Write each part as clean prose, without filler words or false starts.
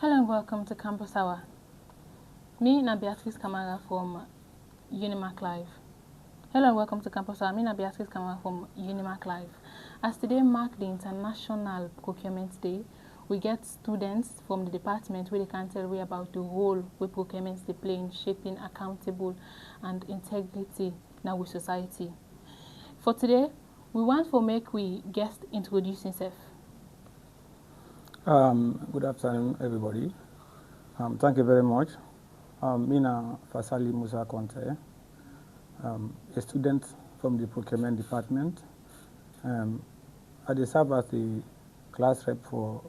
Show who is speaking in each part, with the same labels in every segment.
Speaker 1: Hello and welcome to Campus Hour. Me, na Beatrice Kamara from Unimac Live. Hello and welcome to Campus Hour. Me, na Beatrice Kamara from Unimac Live. As today mark the International Procurement Day, we get students from the department where they can tell you about the role where procurements they play in shaping accountable and integrity in our society. For today, we want to make we guest introduce himself.
Speaker 2: Good afternoon, everybody. Thank you very much. Mina Fasali Musa Conte, a student from the procurement department. I serve as the class rep for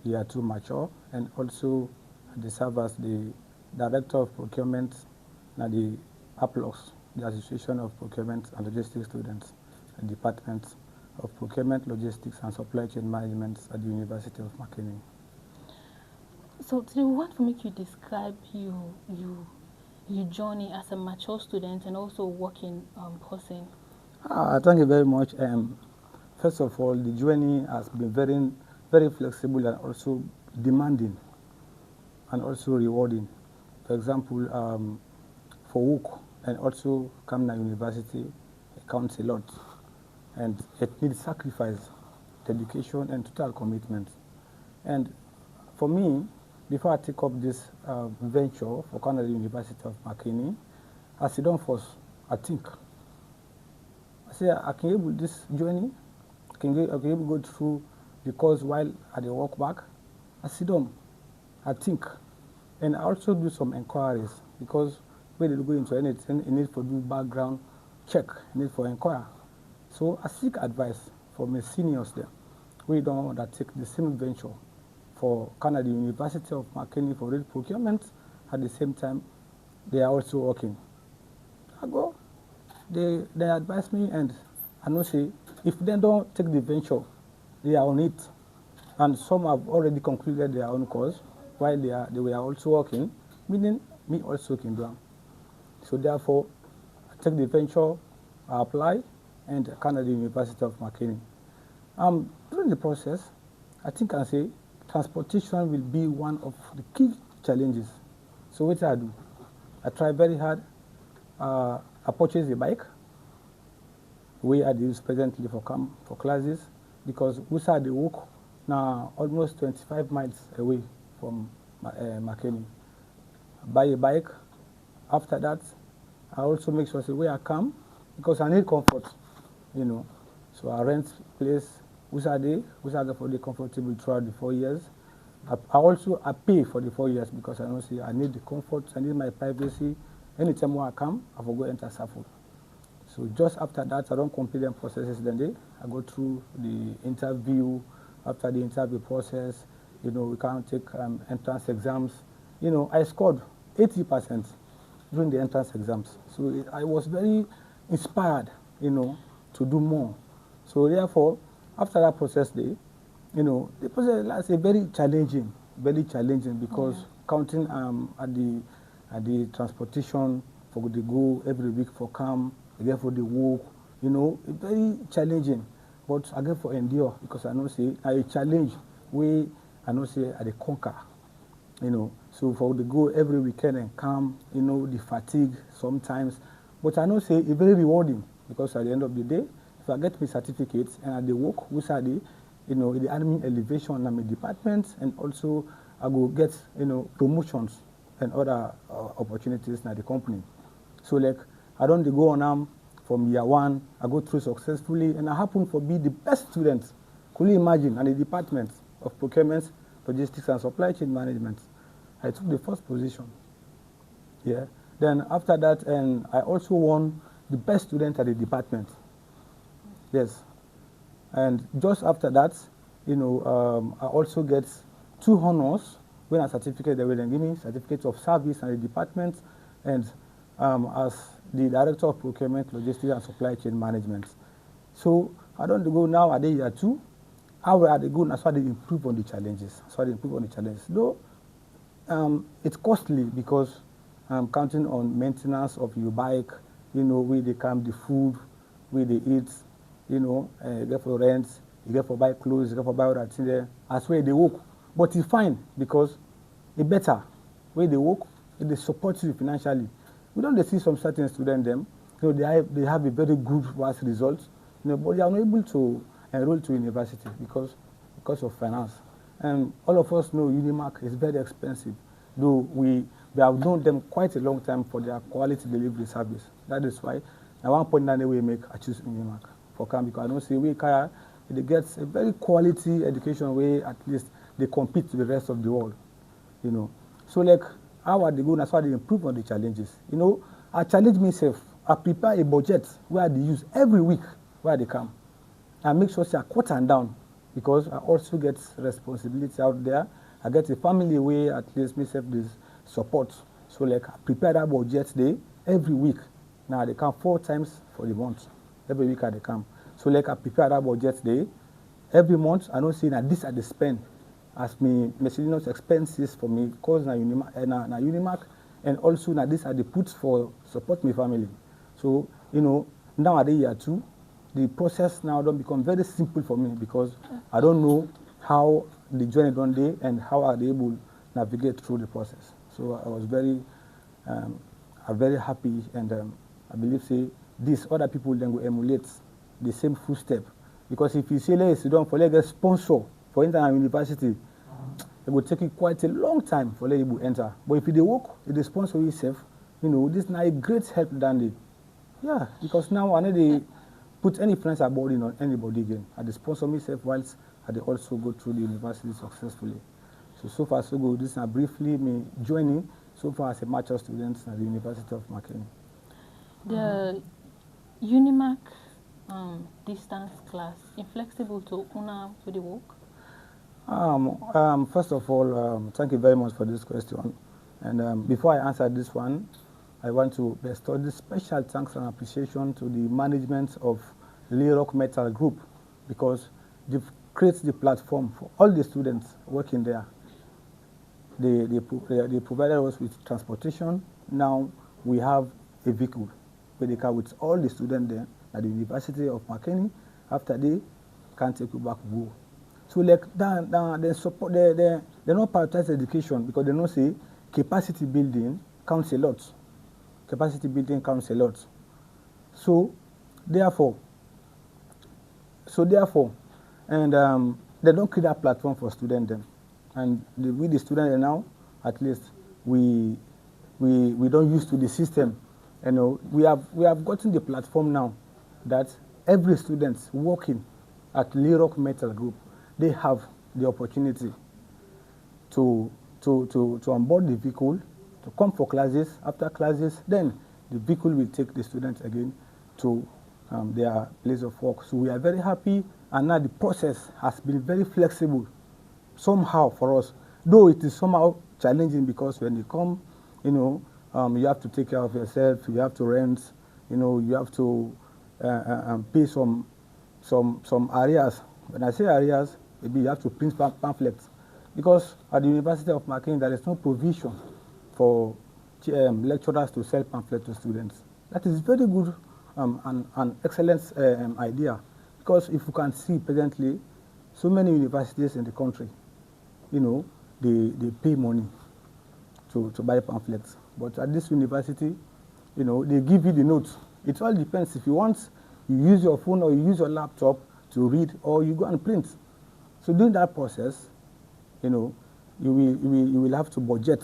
Speaker 2: year 2 mature, and also I serve as the director of procurement at the APLOS, the Association of Procurement and Logistics Students, and Department of Procurement, Logistics and Supply Chain Management at the University of Makeni.
Speaker 1: So today we want to make you describe your journey as a mature student and also working person.
Speaker 2: Thank you very much. First of all, the journey has been very, very flexible and also demanding and also rewarding. For example, for work and also coming to university, it counts a lot. And it needs sacrifice, dedication, and total commitment. And for me, before I take up this venture for Canada University of Makeni, I sit down first, I think. I say, I can able this journey, I can able go through the course while I walk back. I sit down, I think. And I also do some inquiries because when they go into anything, you need to do background check, you need for inquire. So I seek advice from my seniors there. We don't undertake the same venture for Canada University of Makeni for real procurement. At the same time, they are also working. I go, they advise me, and I know say if they don't take the venture, they are on it. And some have already concluded their own course while they were also working, meaning me also can do. So therefore, I take the venture, I apply, and Canada University of Makeni. During the process, I think I say transportation will be one of the key challenges. So what I do? I try very hard. I purchase a bike, where I use presently for classes, because we start the walk now almost 25 miles away from Makeni. Buy a bike. After that, I also make sure where I come, because I need comfort. You know, so I rent place which are for the comfortable throughout the 4 years. I pay for the 4 years because I know see I need the comfort, I need my privacy. Anytime when I come, I will go enter SAFU. So just after that, I don't complete them processes. Then I go through the interview. After the interview process, you know, we can take entrance exams. You know, I scored 80% during the entrance exams. So I was very inspired, you know, to do more. So therefore, after that process day, you know, the process is very challenging because counting at the transportation for the go every week for come, again for the walk, you know, it's very challenging. But again for endure, because I know say a challenge where I know say I conquer, you know. So for the go every weekend and come, you know, the fatigue sometimes. But I know say it's very rewarding. Because at the end of the day, if I get my certificates and at the work, which are the, you know, the admin elevation in my department, and also I go get, you know, promotions and other opportunities in the company. So like, I don't go on from year 1, I go through successfully, and I happen to be the best student. Could you imagine, in the department of procurement, logistics and supply chain management? I took the first position. Yeah. Then after that, and I also won the best student at the department. Yes. And just after that, you know, I also get 2 honors when a certificate, they will then give me certificate of service at the department, and as the director of procurement, logistics and supply chain management. So I don't go now at the year 2. How are they go now? So they improve on the challenges. Though it's costly because I'm counting on maintenance of your bike, you know, where they come, the food, where they eat, you know, you get for rent, you get for buy clothes, you get for buy other things there, as well they work. But it's fine because a better way they work, they support you financially. We don't see some certain students them, they have a very good vast result, but they are not able to enroll to university because of finance. And all of us know Unimark is very expensive, though we have known them quite a long time for their quality delivery service. That is why at one point that we make I choose Unimark for camp, because I don't see we can they get a very quality education way, at least they compete to the rest of the world. So like how are they going, as far as they improve on the challenges. I challenge myself, I prepare a budget where they use every week where they come. I make sure they are cut and down, because I also get responsibility out there. I get a family where at least myself this support. So like I prepare that budget day every week. Now they come 4 times for the month. Every week they come. So like I prepare that budget day every month. I don't see that this at the spend as me miscellaneous expenses for me cause na Unimark, and also now this are the puts for support my family. So now at the year 2, the process now don't become very simple for me, because I don't know how the journey done day and how are they able to navigate through the process. So I was very happy, and I believe say this other people then will emulate the same footstep, because if you say let's don't for like a sponsor for international university, it will take you quite a long time for you to enter. But if they work, if they sponsor yourself, this is now a great help than they. Yeah, because now I know they put any financial burden on anybody again. I sponsor myself whilst I also go through the university successfully. So far so good. This is briefly me joining so far as a mature student at the University of Makeni.
Speaker 1: The Unimark distance class inflexible to una to the work?
Speaker 2: First of all, thank you very much for this question. And before I answer this one, I want to bestow this special thanks and appreciation to the management of Lerock Metal Group, because they've created the platform for all the students working there. They provided us with transportation. Now we have a vehicle where they come with all the students there at the University of Makeni. After they can take you back home. So like they support they not prioritize education, because they know say capacity building counts a lot. Capacity building counts a lot. So therefore, and they don't create that platform for students then. And with the students now, at least we don't use to the system. We have gotten the platform now that every student working at Lerock Metal Group, they have the opportunity to onboard the vehicle, to come for classes. After classes, then the vehicle will take the students again to their place of work. So we are very happy, and now the process has been very flexible somehow for us, though it is somehow challenging, because when you come, you have to take care of yourself, you have to rent, you have to pay some areas. When I say areas, maybe you have to print pamphlets, because at the University of Makeni there is no provision for lecturers to sell pamphlets to students. That is very good and excellent idea, because if you can see presently, so many universities in the country, they pay money to buy pamphlets. But at this university, they give you the notes. It all depends. If you want, you use your phone or you use your laptop to read, or you go and print. So during that process, you will have to budget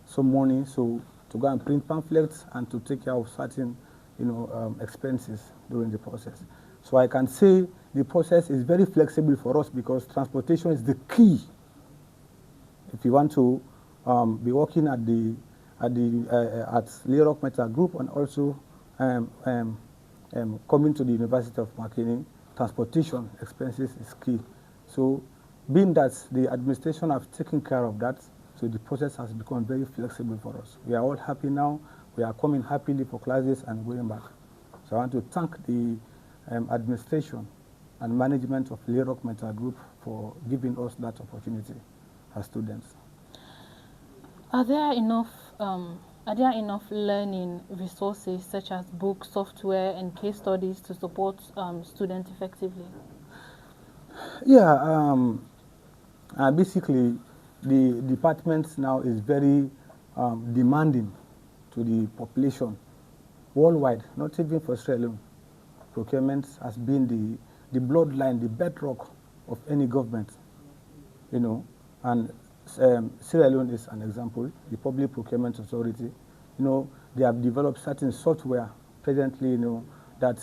Speaker 2: some money to go and print pamphlets and to take care of certain expenses during the process. So I can say the process is very flexible for us, because transportation is the key. If you want to be working at Lerock Metal Group, and also coming to the University of Makeni, transportation expenses is key. So being that the administration have taken care of that, so the process has become very flexible for us. We are all happy now. We are coming happily for classes and going back. So I want to thank the administration and management of Lerock Metal Group for giving us that opportunity as students.
Speaker 1: Are there enough learning resources such as books, software, and case studies to support students effectively?
Speaker 2: Yeah, basically, the department now is very demanding to the population worldwide, not even for Sierra Leone. Procurement has been the bloodline, the bedrock of any government, you know, and Sierra Leone is an example. The Public Procurement Authority, you know, they have developed certain software presently, you know, that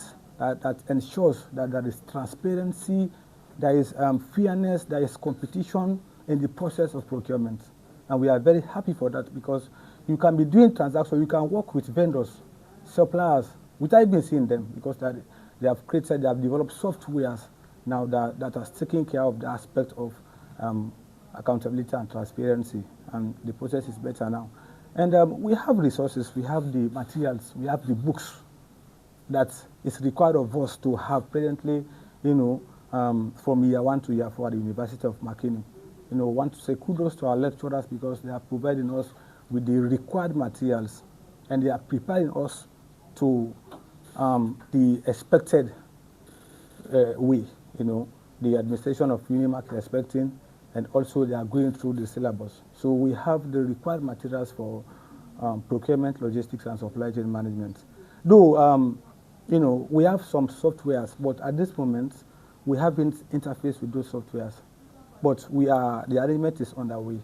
Speaker 2: ensures that there is transparency, there is fairness, there is competition in the process of procurement. And we are very happy for that, because you can be doing transactions, you can work with vendors, suppliers, without even seeing them, because they have developed softwares now that are taking care of the aspect of accountability and transparency, and the process is better now. And we have resources, we have the materials, we have the books that is required of us to have presently, you know, from year 1 to year 4 at the University of Makini. You know, want to say kudos to our lecturers, because they are providing us with the required materials, and they are preparing us to the expected way, you know, the administration of UNIMAC is expecting, and also they are going through the syllabus. So we have the required materials for procurement, logistics, and supply chain management. Though, you know, we have some softwares, but at this moment, we haven't interfaced with those softwares. But the arrangement is underway.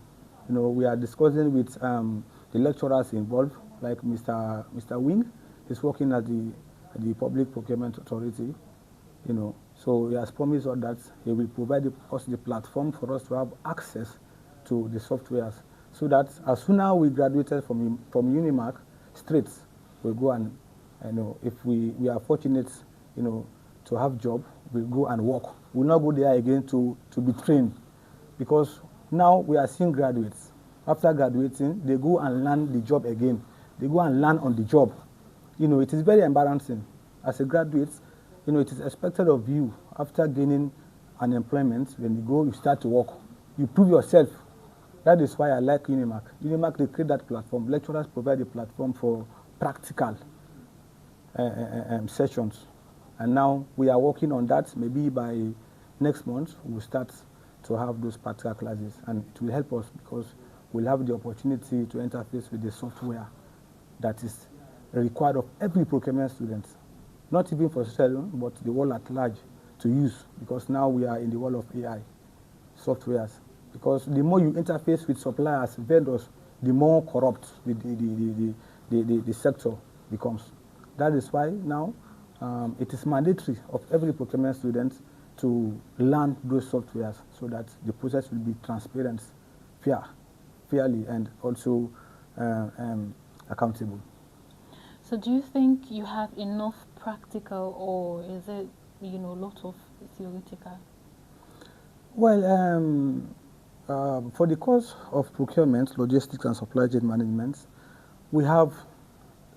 Speaker 2: You know, we are discussing with the lecturers involved, like Mr. Wing is working at the Public Procurement Authority, you know. So he has promised us that he will provide us the platform for us to have access to the softwares, so that as soon as we graduated from UNIMAC, straight, we'll go and, you know, if we are fortunate, you know, to have job, we'll go and work. We'll not go there again to be trained, because now we are seeing graduates. After graduating, they go and learn the job again. They go and learn on the job. You know, it is very embarrassing. As a graduate, you know, it is expected of you, after gaining an employment, when you go, you start to work. You prove yourself. That is why I like UNIMAC. UNIMAC, they create that platform. Lecturers provide a platform for practical sessions. And now we are working on that. Maybe by next month, we'll start to have those practical classes. And it will help us, because we'll have the opportunity to interface with the software that is required of every procurement student. Not even for Sierra Leone, but the world at large to use, because now we are in the world of AI softwares. Because the more you interface with suppliers, vendors, the more corrupt the sector becomes. That is why now it is mandatory of every procurement student to learn those softwares, so that the process will be transparent, fairly, and also accountable.
Speaker 1: So do you think you have enough practical, or is it, you know, a lot of theoretical?
Speaker 2: Well, for the course of procurement, logistics, and supply chain management, we have,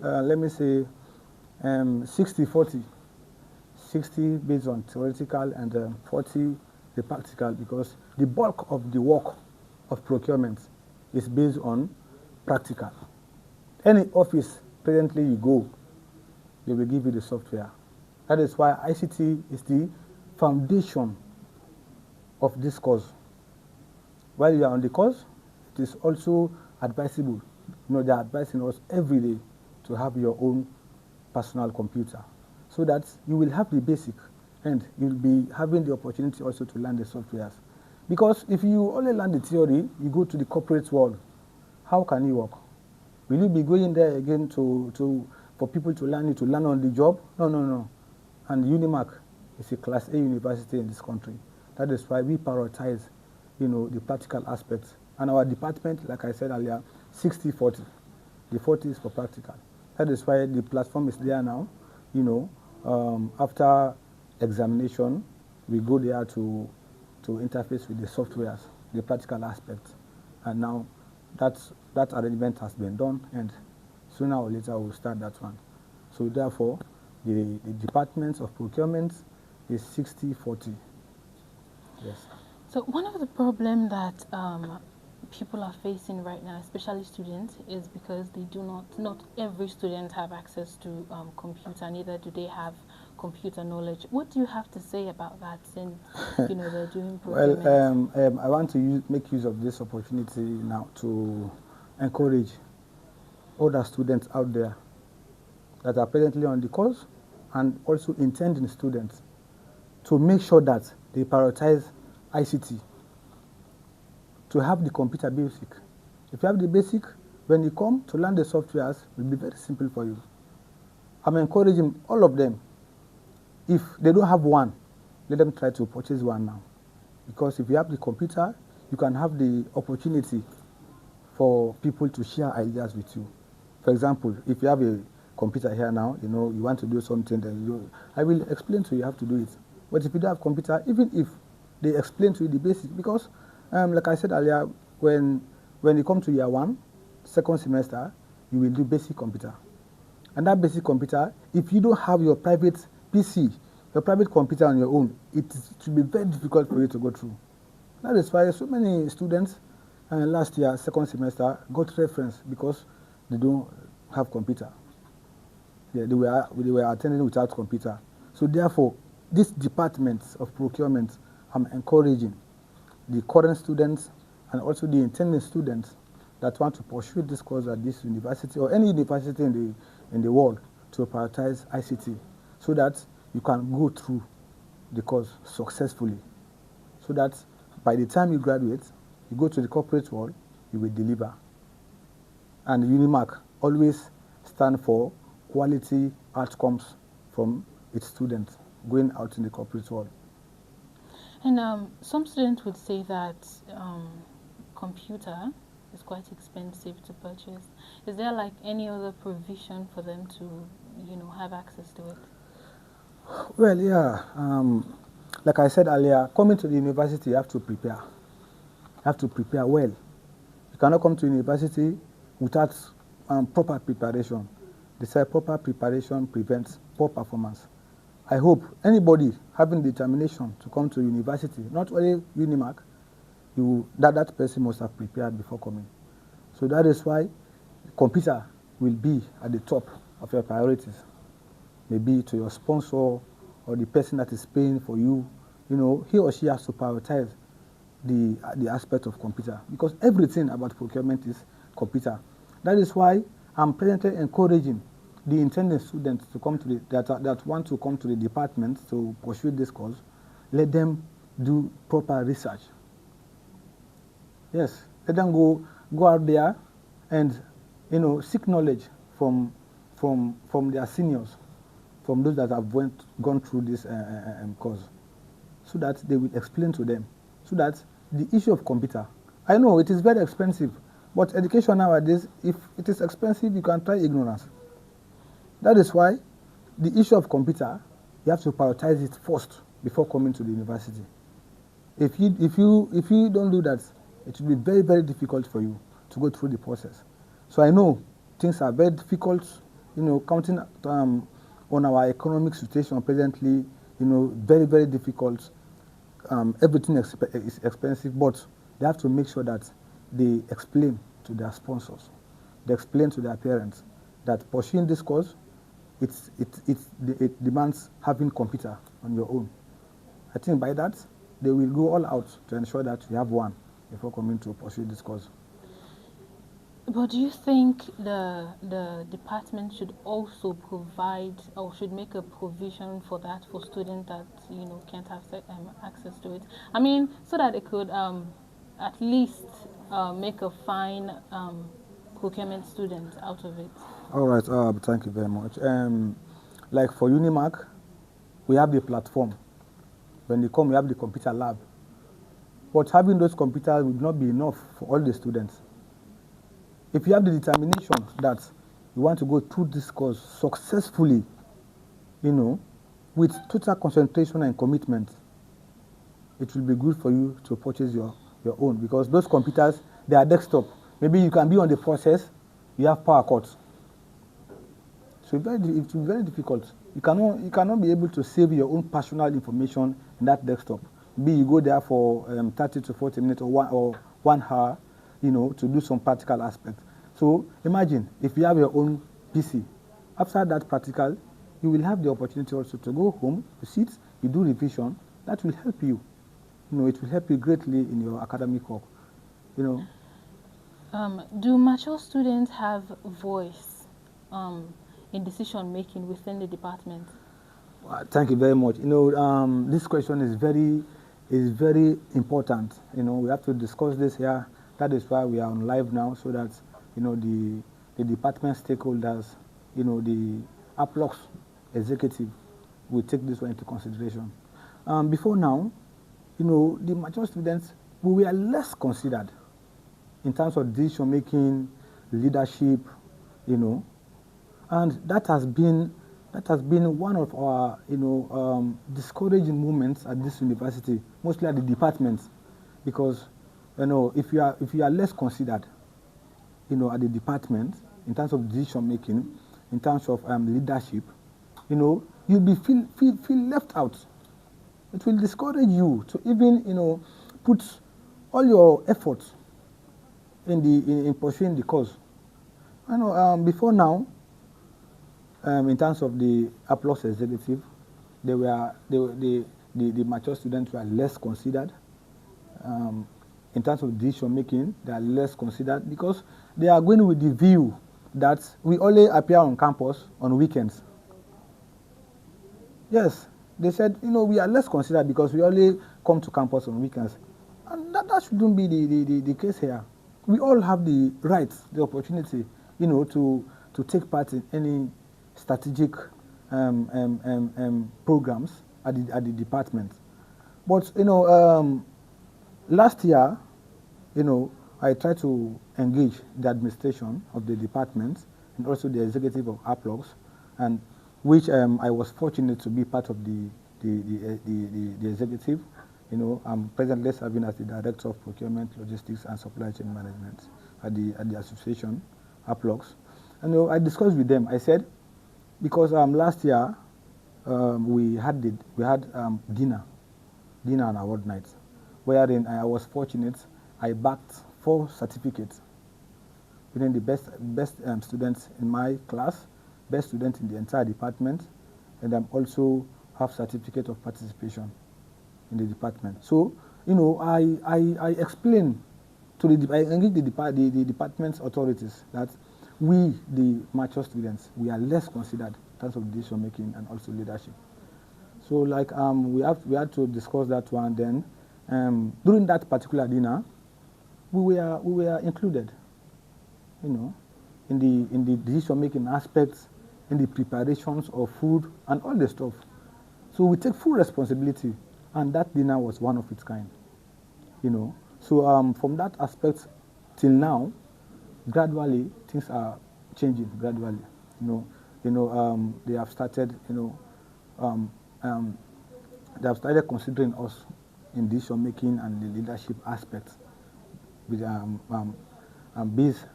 Speaker 2: let me say, 60-40. 60 based on theoretical, and 40 the practical, because the bulk of the work of procurement is based on practical. Any office presently you go, they will give you the software. That is why ICT is the foundation of this course. While you are on the course, it is also advisable. You know, they are advising us every day to have your own personal computer, so that you will have the basic, and you'll be having the opportunity also to learn the softwares. Because if you only learn the theory, you go to the corporate world, how can you work? Will you be going there again for people to learn on the job? No. And UNIMAC is a Class A university in this country. That is why we prioritize, you know, the practical aspects. And our department, like I said earlier, 60-40. The 40 is for practical. That is why the platform is there now. You know, after examination, we go there to interface with the softwares, the practical aspects. And now that arrangement has been done, and sooner or later we'll start that one. So therefore, the departments of procurement is 60-40. Yes.
Speaker 1: So one of the problems that people are facing right now, especially students, is because they do not every student have access to computer, neither do they have computer knowledge. What do you have to say about that since, they're doing
Speaker 2: Well,
Speaker 1: procurement?
Speaker 2: I want to make use of this opportunity now to encourage other students out there that are presently on the course and also intending students to make sure that they prioritize ICT, to have the computer basic. If you have the basic, when you come to learn the softwares, it will be very simple for you. I'm encouraging all of them. If they don't have one, let them try to purchase one now. Because if you have the computer, you can have the opportunity for people to share ideas with you. For example, if you have a computer here now, you want to do something, then I will explain to you how to do it. But if you don't have computer, even if they explain to you the basics, because like I said earlier, when you come to year 1, second semester, you will do basic computer. And that basic computer, if you don't have your private PC, your private computer on your own, it will be very difficult for you to go through. That is why so many students last year, second semester, got reference because they don't have computer. Yeah, they were attending without computer. So therefore, this department of procurement, I'm encouraging the current students and also the intending students that want to pursue this course at this university or any university in the world to prioritize ICT so that you can go through the course successfully. So that by the time you graduate, you go to the corporate world, you will deliver. And Unimark always stand for quality outcomes from its students going out in the corporate world.
Speaker 1: And some students would say that computer is quite expensive to purchase. Is there like any other provision for them to, have access to it?
Speaker 2: Well, yeah. Like I said earlier, coming to the university, you have to prepare. You have to prepare well. You cannot come to university without proper preparation. They say proper preparation prevents poor performance. I hope anybody having determination to come to university, not only Unimark, that person must have prepared before coming. So that is why computer will be at the top of your priorities. Maybe to your sponsor or the person that is paying for you, he or she has to prioritize the aspect of computer because everything about procurement is computer. That is why I'm presently encouraging the intending students to come to that want to come to the department to pursue this course. Let them do proper research. Yes, let them go out there and seek knowledge from their seniors, from those that have gone through this course, so that they will explain to them. So that the issue of computer, I know it is very expensive, but education nowadays, if it is expensive, you can try ignorance. That is why the issue of computer, you have to prioritize it first before coming to the university. If you don't do that, it will be very, very difficult for you to go through the process. So I know things are very difficult, counting on our economic situation presently, very, very difficult. Everything is expensive, but they have to make sure that they explain to their sponsors, they explain to their parents that pursuing this course, it demands having computer on your own. I think by that, they will go all out to ensure that you have one before coming to pursue this course.
Speaker 1: But do you think the department should also provide or should make a provision for that for students that can't have access to it? I mean, so that it could at least make a fine procurement student out of it.
Speaker 2: All right. Thank you very much. Like for Unimark, we have the platform. When they come, we have the computer lab. But having those computers would not be enough for all the students. If you have the determination that you want to go through this course successfully, with total concentration and commitment, it will be good for you to purchase your own, because those computers, they are desktop. Maybe you can be on the process, you have power cuts. So it will be very difficult. You cannot be able to save your own personal information in that desktop. Maybe you go there for 30 to 40 minutes or one hour, to do some practical aspect. So imagine if you have your own PC. After that practical, you will have the opportunity also to go home, you sit, you do revision. That will help you. You know, it will help you greatly in your academic work. You know.
Speaker 1: Do mature students have voice in decision making within the department?
Speaker 2: Thank you very much. You know, this question is very important. You know, we have to discuss this here. That is why we are on live now, so that, you know, the department stakeholders, you know, the APLOX executive will take this one into consideration. Before now, you know, the mature students, we were less considered in terms of decision making, leadership, you know, and that has been one of our, you know, discouraging moments at this university, mostly at the departments, because, you know, if you are less considered, you know, at the department in terms of decision making, in terms of leadership, you know, you'll be feel left out. It will discourage you to even, you know, put all your efforts in pursuing the cause. You know, before now, in terms of the APLOX executive, the mature students were less considered. In terms of decision making, they are less considered because they are going with the view that we only appear on campus on weekends. Yes, they said, you know, we are less considered because we only come to campus on weekends. And that shouldn't be the case here. We all have the right, the opportunity, you know, to take part in any strategic programs at the department. But, you know, last year, you know, I tried to engage the administration of the department and also the executive of APLOX, and which I was fortunate to be part of the executive. You know, I'm presently serving as the Director of Procurement, Logistics and Supply Chain Management at the association, APLOX. And, you know, I discussed with them. I said, because last year we had dinner and award night, wherein I was fortunate. I backed 4 certificates, within the best students in my class, best student in the entire department, and I also have certificate of participation in the department. So, you know, I explained to I engaged the department's authorities that we, the mature students, we are less considered in terms of decision making and also leadership. So, like, we had to discuss that one. Then, during that particular dinner, we were included, you know, in the decision making aspects, in the preparations of food and all the stuff. So we take full responsibility, and that dinner was one of its kind, you know. So from that aspect till now, gradually things are changing. Gradually, they have started, they have started considering us in decision making and the leadership aspects. With based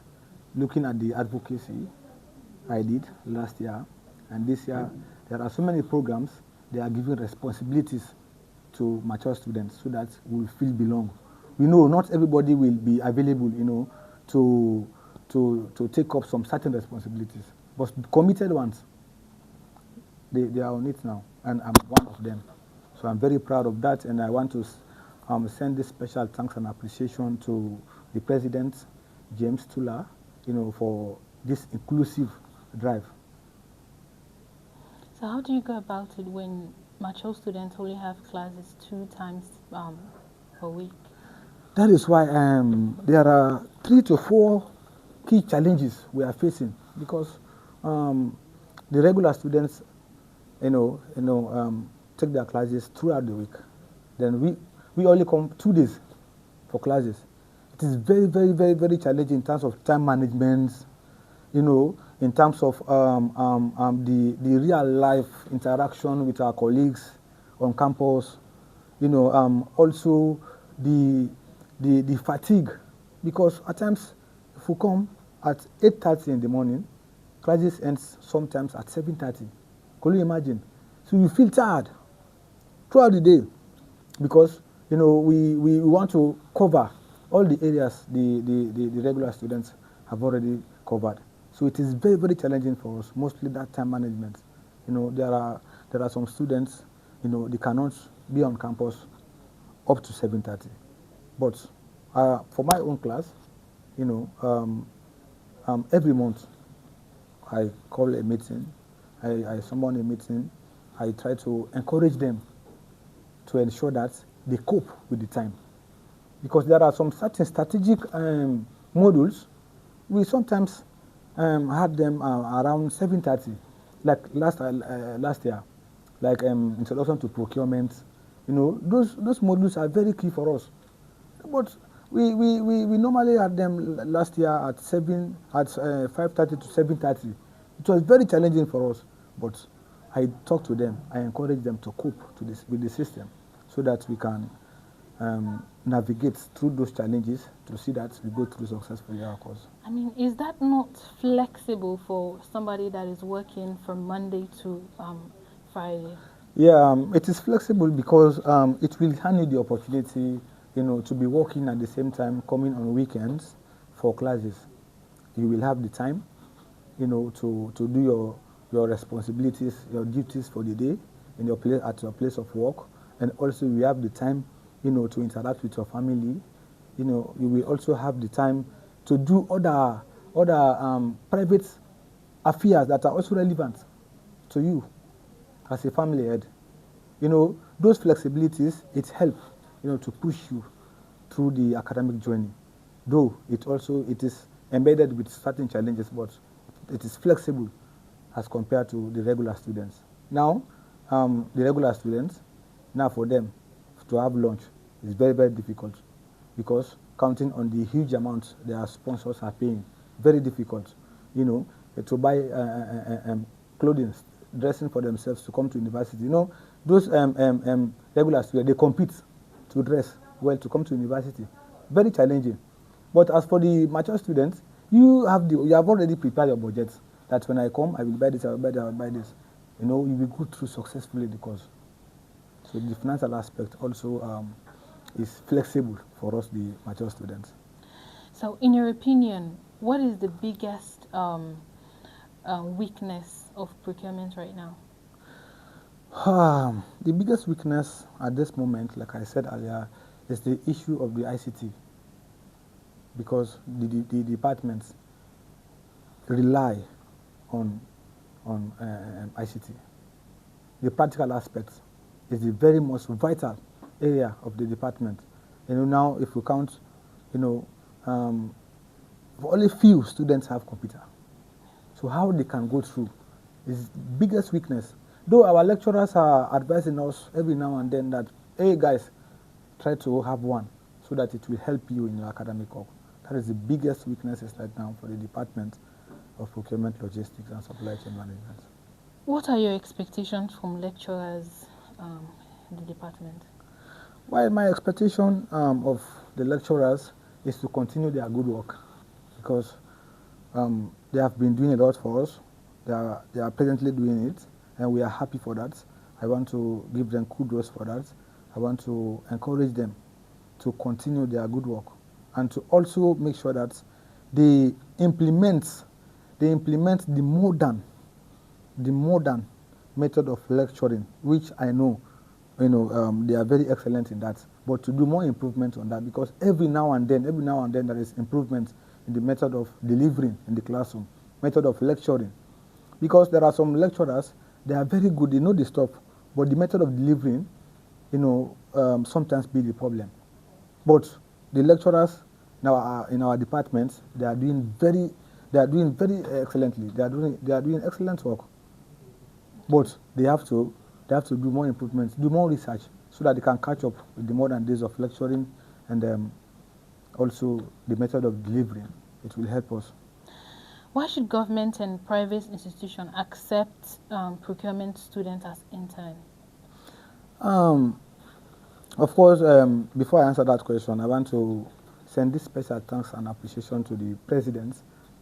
Speaker 2: looking at the advocacy I did last year and this year, there are so many programs. They are giving responsibilities to mature students so that we feel belong. We know not everybody will be available, you know, to take up some certain responsibilities, but committed ones, they are on it now, and I'm one of them. So I'm very proud of that, and I want to send this special thanks and appreciation to the President, James Tula, you know, for this inclusive drive.
Speaker 1: So how do you go about it when mature students only have classes 2 times per week?
Speaker 2: That is why there are 3 to 4 key challenges we are facing, because the regular students, take their classes throughout the week. Then we only come 2 days for classes. It is very, very, very, very challenging in terms of time management, you know, in terms of the real life interaction with our colleagues on campus, you know, also the fatigue, because at times if we come at 8:30 in the morning, classes ends sometimes at 7:30. Could you imagine? So you feel tired throughout the day, because, you know, we want to cover all the areas the regular students have already covered. So it is very, very challenging for us, mostly that time management, There are some students, they cannot be on campus up to 7:30. But for my own class, every month I call a meeting, I summon a meeting, I try to encourage them to ensure that they cope with the time. Because there are some certain strategic modules, we sometimes had them around 7:30, like last year, like introduction to procurement. Those modules are very key for us. But we normally had them last year at 5:30 to 7:30. It was very challenging for us, but I talk to them, I encourage them to cope with the system so that we can navigate through those challenges to see that we go through successfully our course.
Speaker 1: I mean, is that not flexible for somebody that is working from Monday to Friday?
Speaker 2: Yeah, it is flexible because it will hand you the opportunity, to be working at the same time, coming on weekends for classes. You will have the time, to do your responsibilities, your duties for the day at your place of work, and also you have the time, to interact with your family. You will also have the time to do other private affairs that are also relevant to you as a family head. Those flexibilities, it helps, to push you through the academic journey. Though it is embedded with certain challenges, but it is flexible as compared to the regular students. Now, the regular students, now for them to have lunch is very, very difficult because counting on the huge amount their sponsors are paying, very difficult, to buy clothing, dressing for themselves to come to university. Those regular students, they compete to dress well to come to university. Very challenging. But as for the mature students, you have already prepared your budget that when I come, I will buy this, I will buy that, I will buy this. You will go through successfully the course. So the financial aspect also is flexible for us, the mature students.
Speaker 1: So in your opinion, what is the biggest weakness of procurement right now?
Speaker 2: The biggest weakness at this moment, like I said earlier, is the issue of the ICT, because the departments rely on ICT. The practical aspect is the very most vital area of the department. Now if we count, only few students have computer. So how they can go through is the biggest weakness. Though our lecturers are advising us every now and then that, hey guys, try to have one so that it will help you in your academic work. That is the biggest weaknesses right now for the Department of Procurement, Logistics and Supply Chain Management.
Speaker 1: What are your expectations from lecturers in the department?
Speaker 2: Well, my expectation of the lecturers is to continue their good work because they have been doing a lot for us. They are presently doing it, and we are happy for that. I want to give them kudos for that. I want to encourage them to continue their good work and to also make sure that they implement the modern method of lecturing, which I know, they are very excellent in that. But to do more improvement on that, because every now and then there is improvement in the method of delivering in the classroom, method of lecturing. Because there are some lecturers, they are very good, they know the stuff, but the method of delivering, sometimes be the problem. But the lecturers now in our departments, they are doing very excellently. They are doing excellent work. But they have to do more improvements, do more research, so that they can catch up with the modern days of lecturing and also the method of delivering. It will help us.
Speaker 1: Why should government and private institutions accept procurement students as interns?
Speaker 2: Of course, before I answer that question, I want to send this special thanks and appreciation to the President,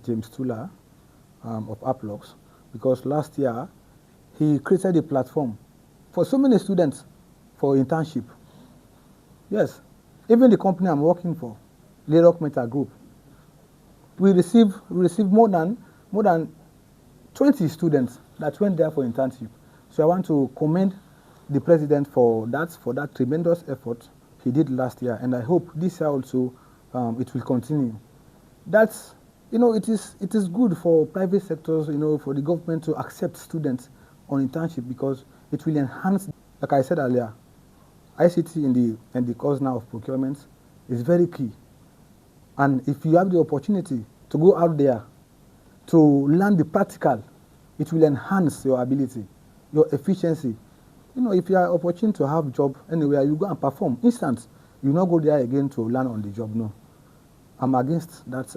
Speaker 2: James Tula, of Aplox, because last year he created a platform for so many students for internship. Yes, even the company I'm working for, Lerock Meta Group, we receive more than 20 students that went there for internship. So I want to commend the president for that tremendous effort he did last year, and I hope this year also it will continue. That's, it is good for private sectors, for the government to accept students on internship, because it will enhance, like I said earlier, ICT in the course now of procurement is very key. And if you have the opportunity to go out there to learn the practical, it will enhance your ability, your efficiency. If you are opportune to have job anywhere, you go and perform instant. You not go there again to learn on the job. No, I'm against that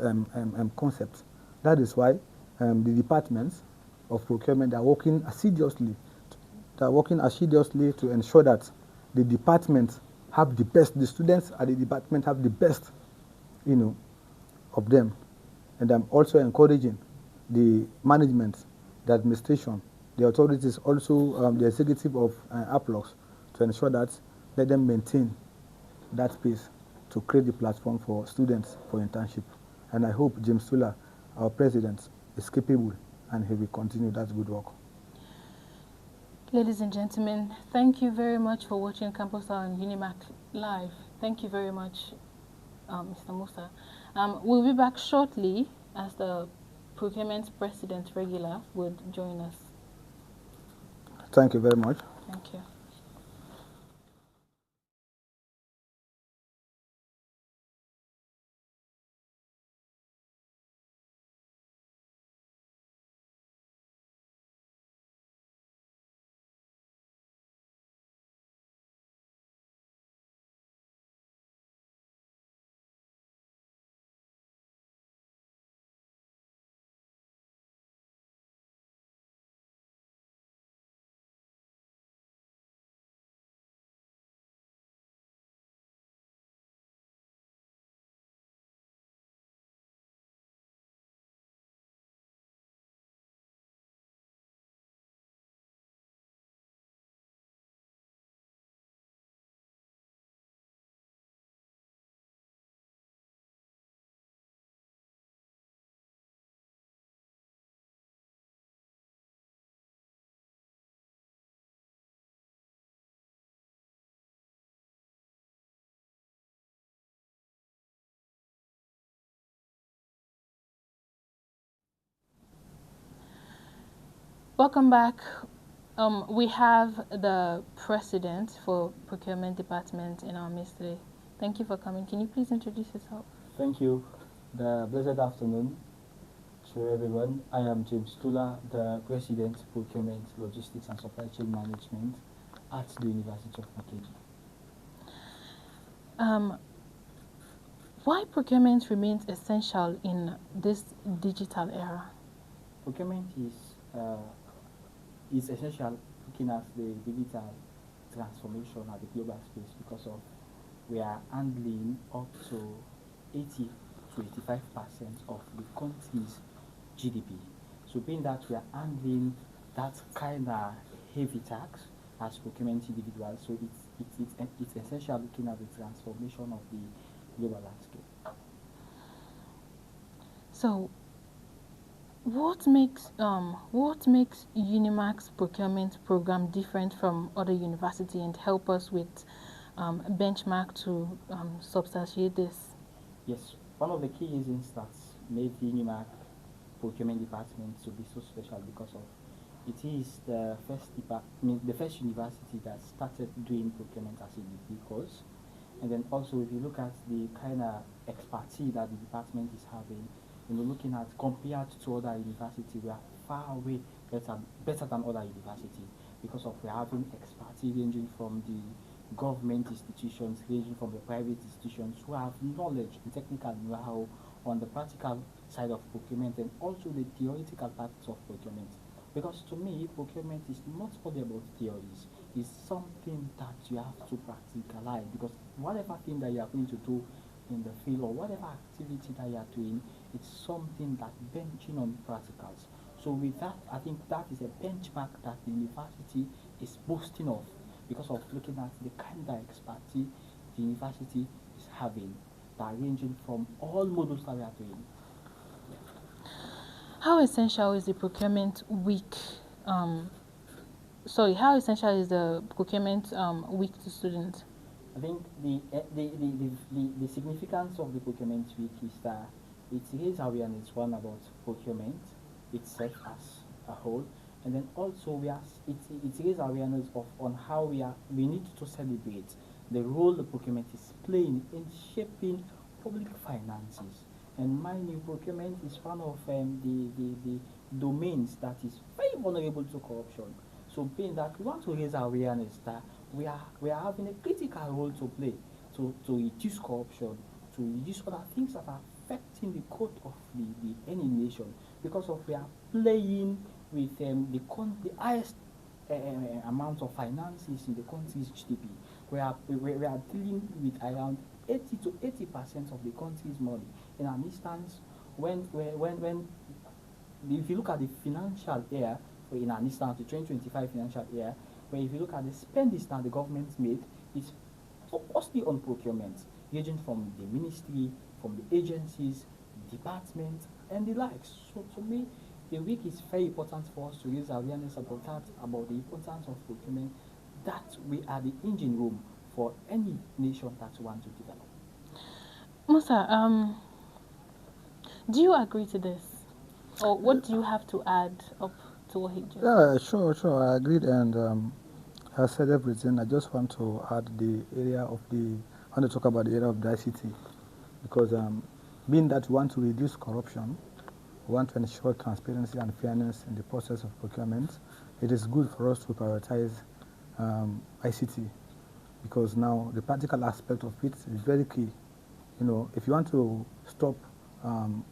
Speaker 2: concept. That is why the departments of procurement are working assiduously. They are working assiduously to ensure that the department have the best. The students at the department have the best, of them. And I'm also encouraging the management, the administration, the authorities, also the executive of APLOX, to ensure that let them maintain that pace to create the platform for students for internship. And I hope James Tula, our president, is capable and he will continue that good work.
Speaker 1: Ladies and gentlemen, thank you very much for watching Campus Hour on Unimac Live. Thank you very much, Mr. Musa. We'll be back shortly as the procurement president regular would join us.
Speaker 2: Thank you very much.
Speaker 1: Thank you. Welcome back. We have the president for procurement department in our midst today. Thank you for coming. Can you please introduce yourself?
Speaker 3: Thank you. The blessed afternoon to everyone. I am James Tula, the president, procurement, logistics and supply chain management at the University of Makerere.
Speaker 1: Why procurement remains essential in this digital era?
Speaker 3: Procurement is essential looking at the digital transformation at the global space, because of we are handling up to 80 to 85% of the country's GDP. So being that we are handling that kind of heavy tax as procurement individuals, so it's essential looking at the transformation of the global landscape.
Speaker 1: So what makes Unimac's procurement program different from other universities, and help us with benchmark to substantiate this?
Speaker 3: Yes, one of the key reasons that made the Unimac procurement department to be so special, because of it is the first university that started doing procurement as a degree course. And then also, if you look at the kind of expertise that the department is having, looking at compared to other universities, we are far away better than other universities, because of we are having expertise ranging from the government institutions, ranging from the private institutions, who have knowledge and technical know-how on the practical side of procurement, and also the theoretical parts of procurement. Because to me, procurement is not only about theories, it's something that you have to practicalize, because whatever thing that you are going to do in the field, or whatever activity that you are doing, it's something that benching on practicals. So with that, I think that is a benchmark that the university is boasting of, because of looking at the kind of expertise the university is having, that ranging from all modules that we are doing.
Speaker 1: How essential is the procurement week sorry, how essential is the procurement week to students?
Speaker 3: I think the significance of the procurement week is that it raises awareness one about procurement itself as a whole, and then also it raises awareness of on how we need to celebrate the role the procurement is playing in shaping public finances. And mind you, procurement is one of the domains that is very vulnerable to corruption. So being that we want to raise awareness that we are having a critical role to play to reduce corruption, to reduce other things that are affecting the growth of any nation, because of we are playing with the highest amount of finances in the country's GDP. We are dealing with around 80 to 80% of the country's money. In an instance, when if you look at the financial year, in an instance, the 2025 financial year, where if you look at the spending that the government made, it's mostly on procurement, ranging from the ministry, from the agencies, departments, and the likes. So to me, the week is very important for us to raise awareness about that, about the importance of procurement, that we are the engine room for any nation that want to develop.
Speaker 1: Musa, do you agree to this? Or what do you have to add up to what he just said?
Speaker 2: Yeah, sure. I agreed, and I said everything. I just want to add the area of the. I want to talk about the area of the ICT, because being that we want to reduce corruption, we want to ensure transparency and fairness in the process of procurement. It is good for us to prioritize ICT, because now the practical aspect of it is very key. You know, if you want to stop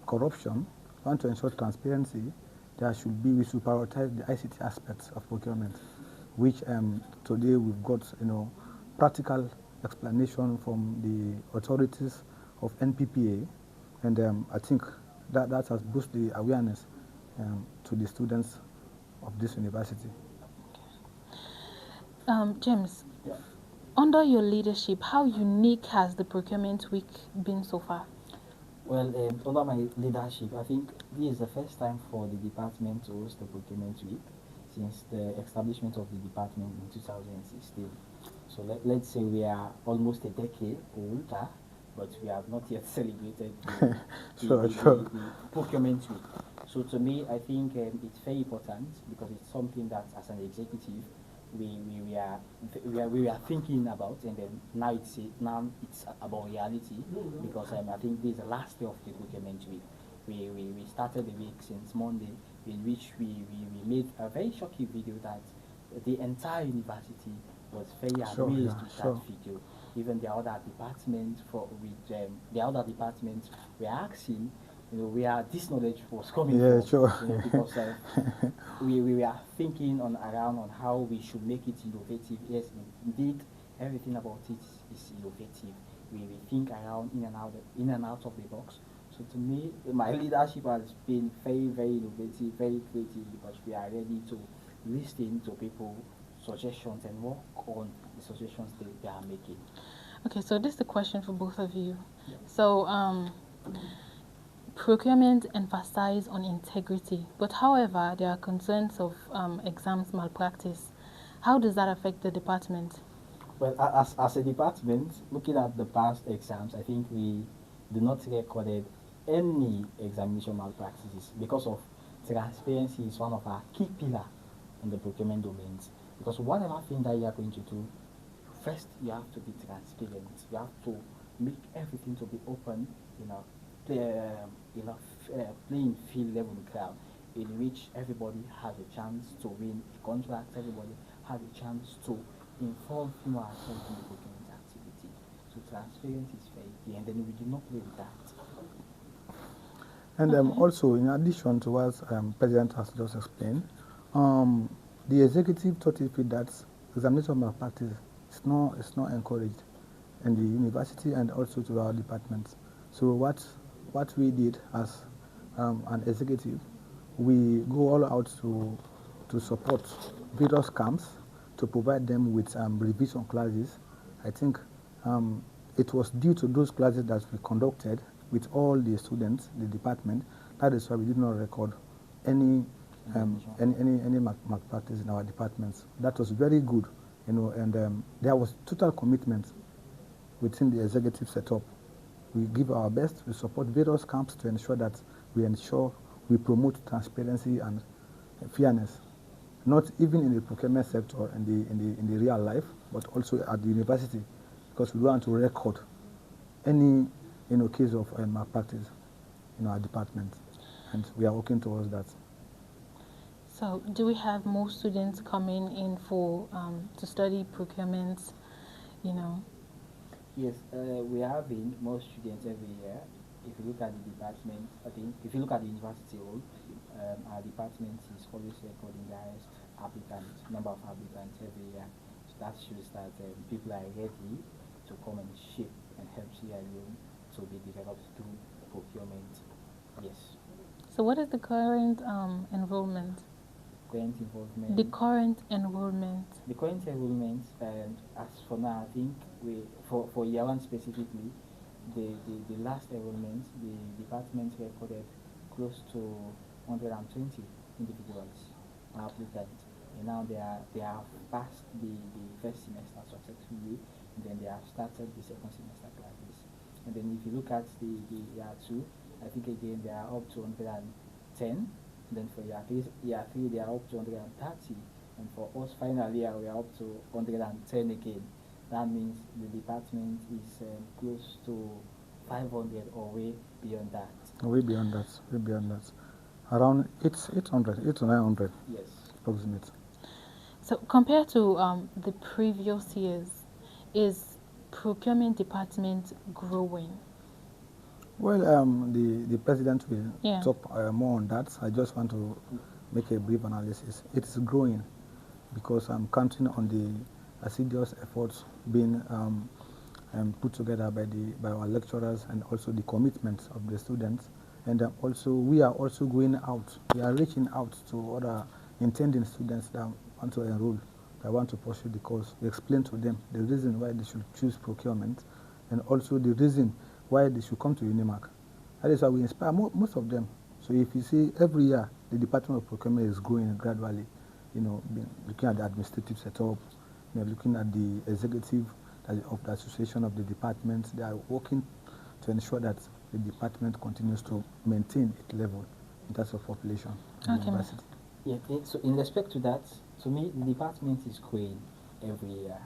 Speaker 2: corruption, you want to ensure transparency, we should prioritize the ICT aspects of procurement, which today we've got, practical explanation from the authorities of NPPA, and I think that has boosted the awareness to the students of this university.
Speaker 1: James,
Speaker 3: Yeah.
Speaker 1: under your leadership, how unique has the procurement week been so far?
Speaker 3: Well, under my leadership, I think this is the first time for the department to host the procurement week since the establishment of the department in 2016. So let's say we are almost a decade older, but we have not yet celebrated the procurement week. So to me, I think it's very important because it's something that, as an executive, we are thinking about, and then now it's about reality, because I think this is the last day of the procurement week. We started the week since Monday, in which we made a very shocking video that the entire university was very amazed with that video. Even the other departments were asking, where this knowledge was coming from.
Speaker 2: Sure.
Speaker 3: Because we are thinking around on how we should make it innovative. Yes, indeed, everything about it is innovative. We think around in and out of the box. So to me, my leadership has been very, very innovative, very creative, because we are ready to listen to people suggestions and work on the suggestions they are making.
Speaker 1: Okay, so this is a question for both of you.
Speaker 3: Yeah.
Speaker 1: So, procurement emphasize on integrity, but however, there are concerns of exams malpractice. How does that affect the department?
Speaker 3: Well, as a department, looking at the past exams, I think we do not recorded any examination malpractices, because of transparency is one of our key pillars in the procurement domains. Because whatever thing that you are going to do, first you have to be transparent. You have to make everything to be open, playing field level ground, in which everybody has a chance to win a contract. Everybody has a chance to inform ourselves in the procurement activity. So transparency is very key, and then we do not play with that.
Speaker 2: And also, in addition to what President has just explained, the executive totally feel that examination malpractice is not encouraged in the university and also to our departments. So what we did as an executive, we go all out to support various camps, to provide them with revision classes. I think it was due to those classes that we conducted with all the students, the department. That is why we did not record any any malpractice in our departments. That was very good, and there was total commitment within the executive setup. We give our best. We support various camps to ensure that we promote transparency and fairness, not even in the procurement sector in the real life, but also at the university, because we want to record any case of malpractice in our department, and we are working towards that.
Speaker 1: So, do we have more students coming in for to study procurement?
Speaker 3: Yes, we are having more students every year. If you look at the department, I think if you look at the university role, our department is always recording the highest number of applicants every year. So that shows that people are ready to come and shape and help Sierra Leone to be developed through procurement. Yes.
Speaker 1: So, what is the current enrollment?
Speaker 3: Current involvement.
Speaker 1: The current enrollment.
Speaker 3: The current enrollment, as for now, I think for year one specifically, the last enrollment, the department recorded close to 120 individuals applicants, and now they have passed the first semester successfully, and then they have started the second semester classes. And then if you look at the year two, I think again they are up to 110. Then for year three they are up to 130, and for us final year we are up to 110 again. That means the department is close to 500 or way beyond that.
Speaker 2: Way beyond that. Around 800 to 900.
Speaker 3: Yes.
Speaker 2: Approximate.
Speaker 1: So compared to the previous years, is procurement department growing?
Speaker 2: Well, the president will talk more on that. I just want to make a brief analysis. It is growing because I'm counting on the assiduous efforts being put together by our lecturers, and also the commitment of the students. And also we are also going out. We are reaching out to other intending students that want to enroll, that want to pursue the course. We explain to them the reason why they should choose procurement, and also the reason why they should come to Unimac. That is why we inspire most of them. So if you see every year, the Department of Procurement is growing gradually, looking at the administrative setup, looking at the executive of the association of the department. They are working to ensure that the department continues to maintain its level in terms of population in the university.
Speaker 3: Yeah, so in respect to that, to me, the department is growing every year.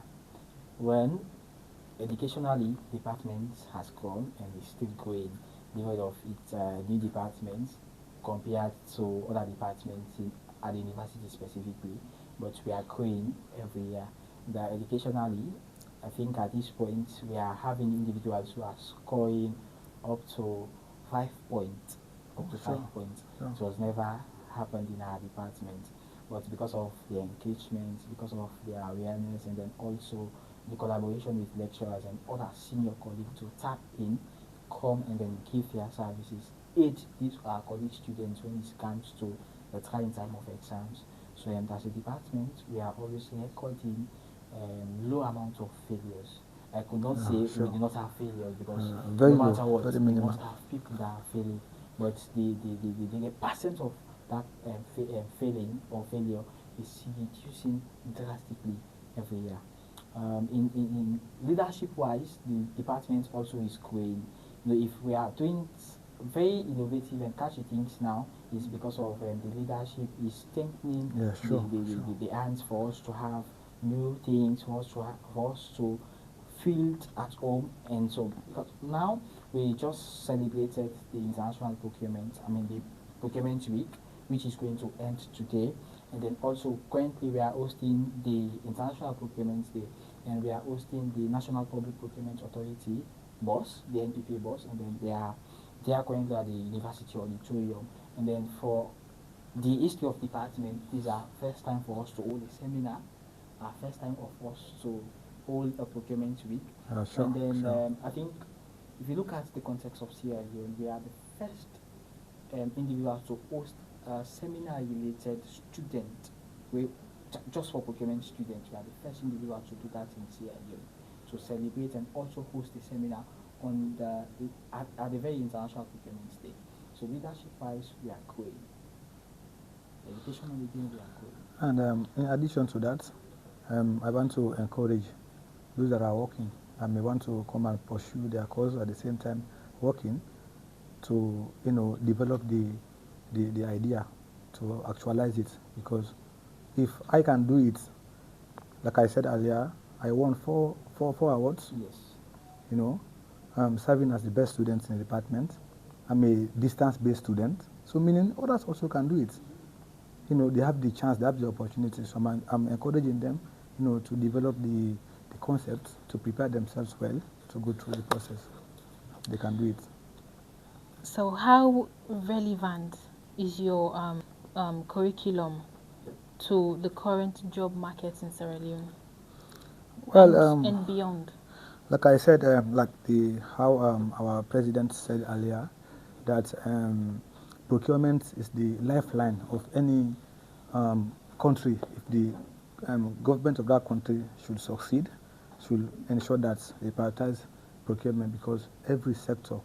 Speaker 3: When educationally, department has grown and is still growing the rate of its new departments compared to other departments at the university specifically, but we are growing every year. That educationally, I think at this point we are having individuals who are scoring up to 5 points, It was never happened in our department, but because of the engagement, because of their awareness, and then also the collaboration with lecturers and other senior colleagues to tap in, come and then give their services, aid these our college students when it comes to the trying time of exams. So as a department, we are always recording low amount of failures. I could not say we do not have failures, because no matter what, we must have people that are failing, but the percent of that failing or failure is reducing drastically every year. In leadership-wise, the department also is growing. If we are doing very innovative and catchy things now, is because of the leadership is strengthening the hands for us to have new things, for us to feel at home. And so, because now we just celebrated the international procurement, the procurement week, which is going to end today. And then also currently we are hosting the International Procurement Day, and we are hosting the National Public Procurement Authority bus, the NPP bus, and then they are currently at the University Auditorium. And then for the history of department, this is our first time for us to hold a seminar, our first time of us to hold a procurement week. And then I think if you look at the context of Sierra Leone, we are the first individuals to host a seminar related student, just for procurement students. We are the first individuals to do that in Sierra Leone, to celebrate and also host a seminar on at the very International Procurement Day. So leadership wise, we are growing. education within their code.
Speaker 2: And in addition to that, I want to encourage those that are working and may want to come and pursue their cause at the same time working to, develop the idea, to actualize it. Because if I can do it, like I said earlier, I won four awards,
Speaker 3: Yes.
Speaker 2: Serving as the best student in the department. I'm a distance-based student, so meaning others also can do it. They have the chance, they have the opportunity. So I'm encouraging them, to develop the concepts, to prepare themselves well, to go through the process. They can do it.
Speaker 1: So how relevant is your curriculum to the current job market in Sierra Leone
Speaker 2: Well,
Speaker 1: and beyond?
Speaker 2: like I said, how our president said earlier, that procurement is the lifeline of any country. If the government of that country should succeed, should ensure that they prioritize procurement, because every sector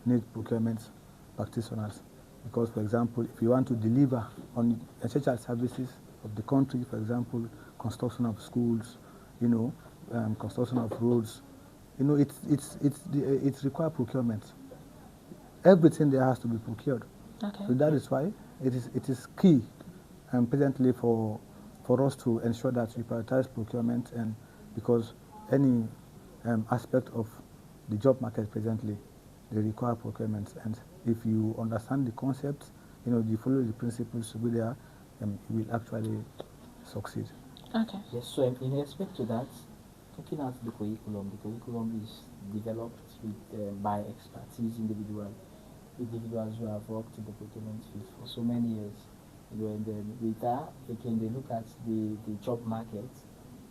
Speaker 2: needs procurement practitioners. Because, for example, if you want to deliver on essential services of the country, for example, construction of schools, construction of roads, it requires procurement. Everything there has to be procured.
Speaker 1: Okay.
Speaker 2: So that is why it is key, presently, for us to ensure that we prioritize procurement, and because any aspect of the job market presently, they require procurement. And if you understand the concepts, you follow the principles to be there, you will actually succeed.
Speaker 1: Okay.
Speaker 3: Yes, so in respect to that, looking at the curriculum is developed by expertise individuals who have worked in the procurement field for so many years. And then with that, again, they look at the job market,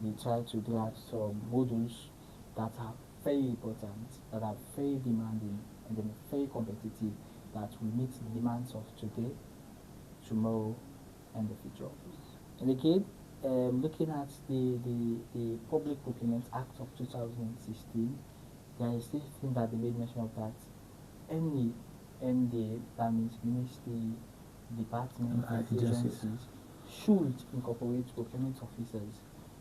Speaker 3: they try to draft some modules that are very important, that are very demanding, and then very competitive, that will meet the demands of today, tomorrow, and the future. And again, looking at the Public Procurement Act of 2016, there is this thing that they made mention of, that any MDA, that means ministry, department, and
Speaker 2: Agencies.
Speaker 3: agencies, should incorporate procurement officers,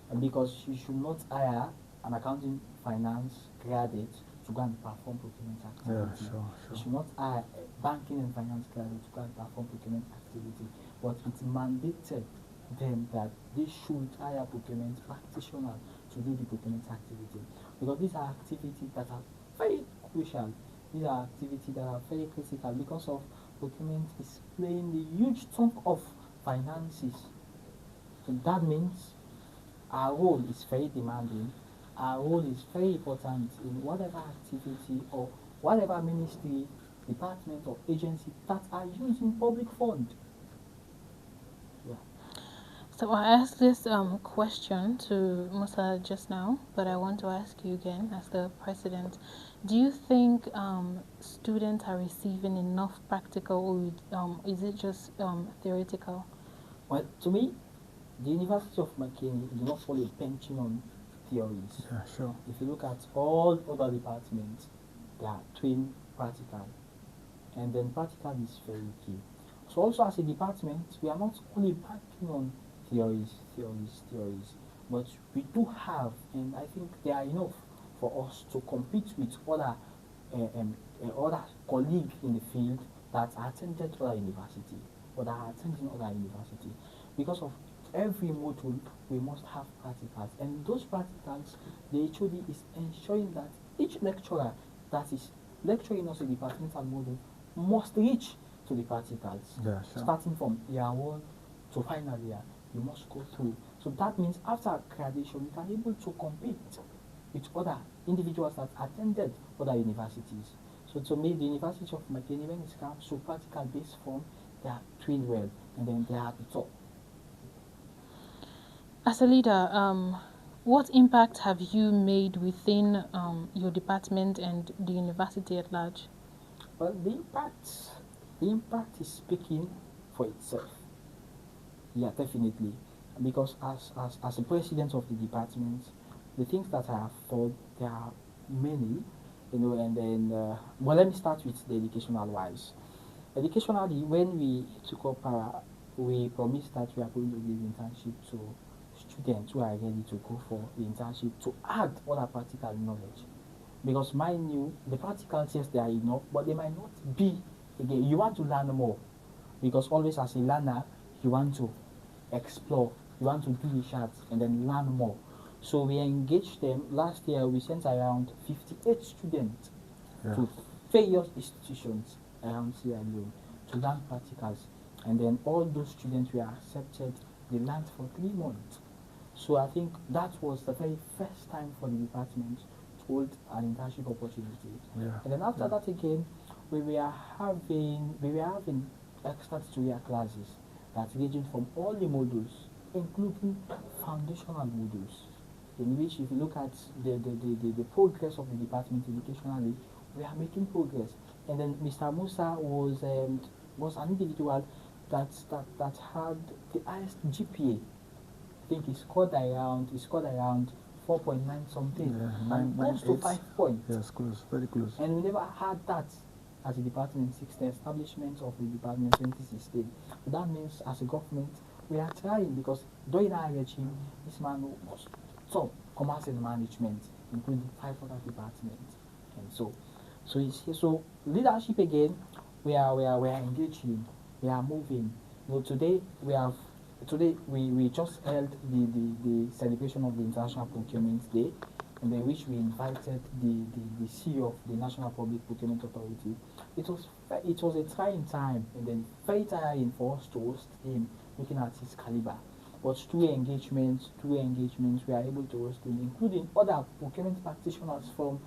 Speaker 3: and because you should not hire an accounting finance graduate to go and perform procurement activity.
Speaker 2: Yeah, sure.
Speaker 3: You should not hire a banking and finance graduate to go and perform procurement activity, but it's mandated them that they should hire procurement practitioners to do the procurement activity, because these are activities that are very crucial. These are activities that are very critical, because of procurement is playing a huge chunk of finances. So that means our role is very demanding. Our role is very important in whatever activity or whatever ministry, department, or agency that are using public fund. Yeah.
Speaker 1: So I asked this question to Musa just now, but I want to ask you again as the president. Do you think students are receiving enough practical, or is it just theoretical?
Speaker 3: Well, to me, the University of McKinney is not only benching on theories.
Speaker 2: Yeah, sure.
Speaker 3: If you look at all other departments, they are doing practical, and then practical is very key. So also as a department, we are not only banking on theories, but we do have, and I think they are enough for us to compete with other other colleagues in the field that attended other university, or that are attending other university. Because of every module, we must have practicals, and those practicals, the HOD is ensuring that each lecturer that is lecturing us a departmental module must reach to the practicals.
Speaker 2: Yeah, sure.
Speaker 3: Starting from year 1 to final year, you must go through. So that means after graduation, you can be able to compete with other individuals that attended other universities. So to me, the University of McKinney, when it comes to practical-based form, they are doing well, and then they are at the top.
Speaker 1: As a leader, what impact have you made within your department and the university at large?
Speaker 3: Well, the impact is speaking for itself. Yeah, definitely. Because as the president of the department, the things that I have thought, there are many, and then, well, let me start with the educational wise. Educationally, when we took up we promised that we are going to give internship to students who are ready to go for the internship to add other practical knowledge. Because mind you, the practicals, yes, they are enough, but they might not be. Again, you want to learn more, because always as a learner, you want to explore, you want to do research and then learn more. So we engaged them. Last year, we sent around 58 students
Speaker 2: Yeah.
Speaker 3: to various institutions around Sierra Leone to learn practicals. And then all those students were accepted. They learned for 3 months. So I think that was the very first time for the department to hold an internship opportunity.
Speaker 2: Yeah.
Speaker 3: And then after that again, we were having extra tutorial classes that ranging from all the modules, including foundational modules, in which if you look at the progress of the department educationally, we are making progress. And then Mr. Musa was an individual that had the highest GPA. I think he scored around 4.9 something,
Speaker 2: Yeah,
Speaker 3: and close to
Speaker 2: 9.8.
Speaker 3: 5 points.
Speaker 2: Yes, close, very close.
Speaker 3: And we never had that as a department since the establishment of the department 2016. So that means as a government, we are trying, because during our regime, this man was top commerce and management, including 5 other departments. And so leadership again, we are engaging, we are moving. Today we just held the celebration of the International Procurement Day, and then which we invited the CEO of the National Public Procurement Authority. It was a trying time, and then very tiring for us to host him, looking at his caliber. But through engagements, we are able to host him, including other procurement practitioners from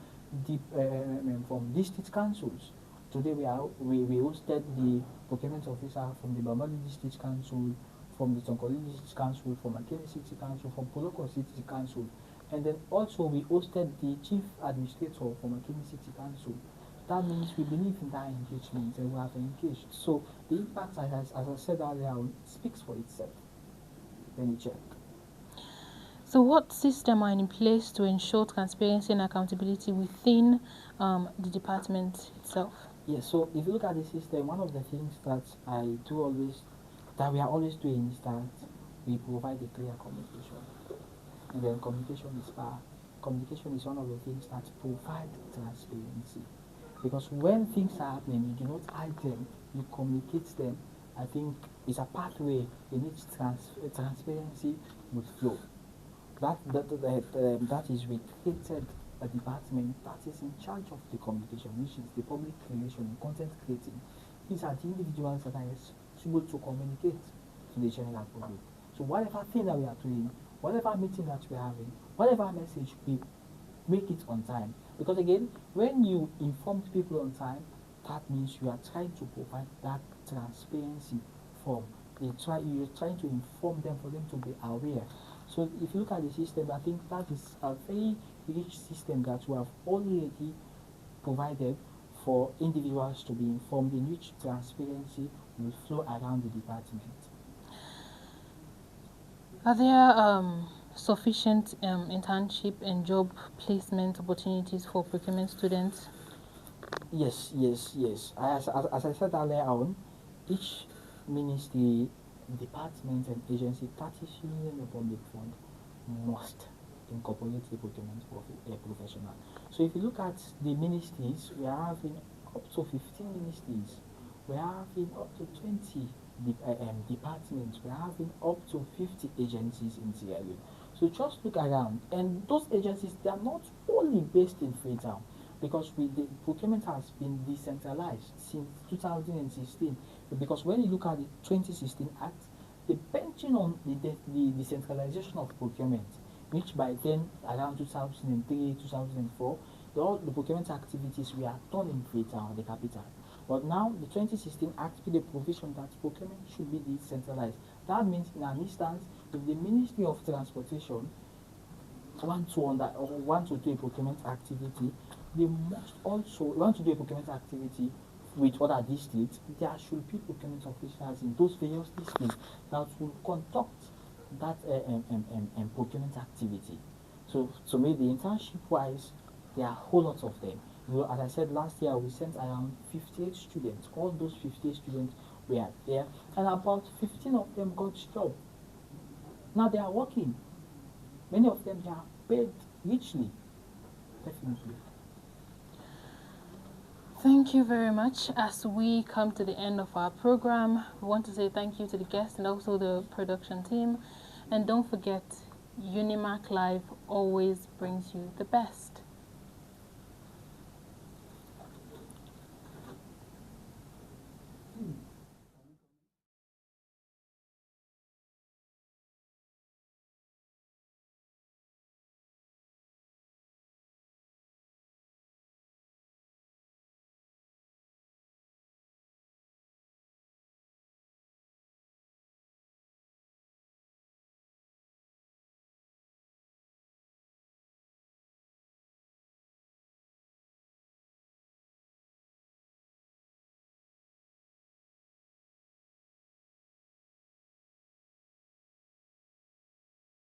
Speaker 3: district councils. Today we hosted the procurement officer from the Bambali District Council, from the Tonkoli District Council, from Akene City Council, from Poloko City Council, and then also we hosted the chief administrator from Akene City Council. That means we believe in that engagement and we have engaged. So the impact, as I said earlier, speaks for itself. Let me check.
Speaker 1: So what system are in place to ensure transparency and accountability within the department itself?
Speaker 3: Yes, so if you look at the system, one of the things that we are always doing is that we provide a clear communication. And then communication is power. Communication is one of the things that provide transparency. Because when things are happening, you do not hide them, you communicate them. I think it's a pathway in which transparency would flow. That is, we created a department that is in charge of the communication, which is the public relation and content creating. These are the individuals that are responsible to communicate to the general public. So whatever thing that we are doing, whatever meeting that we are having, whatever message, we make it on time. Because again, when you inform people on time, that means you are trying to provide that transparency form. You're trying to inform them, for them to be aware. So if you look at the system, I think that is a very rich system that we have already provided for individuals to be informed, in which transparency will flow around the department.
Speaker 1: Are there sufficient internship and job placement opportunities for procurement students?
Speaker 3: Yes. As I said earlier on, each ministry, department, and agency that is using the public fund must incorporate a procurement professional. So if you look at the ministries, we are having up to 15 ministries, we are having up to 20 departments, we are having up to 50 agencies in Sierra Leone. So just look around, and those agencies, they are not only based in Freetown, because the procurement has been decentralized since 2016. Because when you look at the 2016 Act, the benching on the decentralization of procurement, which by then, around 2003, 2004, all the procurement activities were done in Freetown, the capital. But now, the 2016 Act made a provision that procurement should be decentralized. That means, in an instance, if the Ministry of Transportation want to do a procurement activity, they must also want to do a procurement activity with other districts. There should be procurement officials in those various districts that will conduct that procurement activity. So maybe the internship wise, there are a whole lot of them. Well, as I said last year, we sent around 58 students. All those 58 students were there, and about 15 of them got job. Now they are working. Many of them, they are paid richly. Definitely.
Speaker 1: Thank you very much. As we come to the end of our program, we want to say thank you to the guests and also the production team. And don't forget, Unimac Live always brings you the best.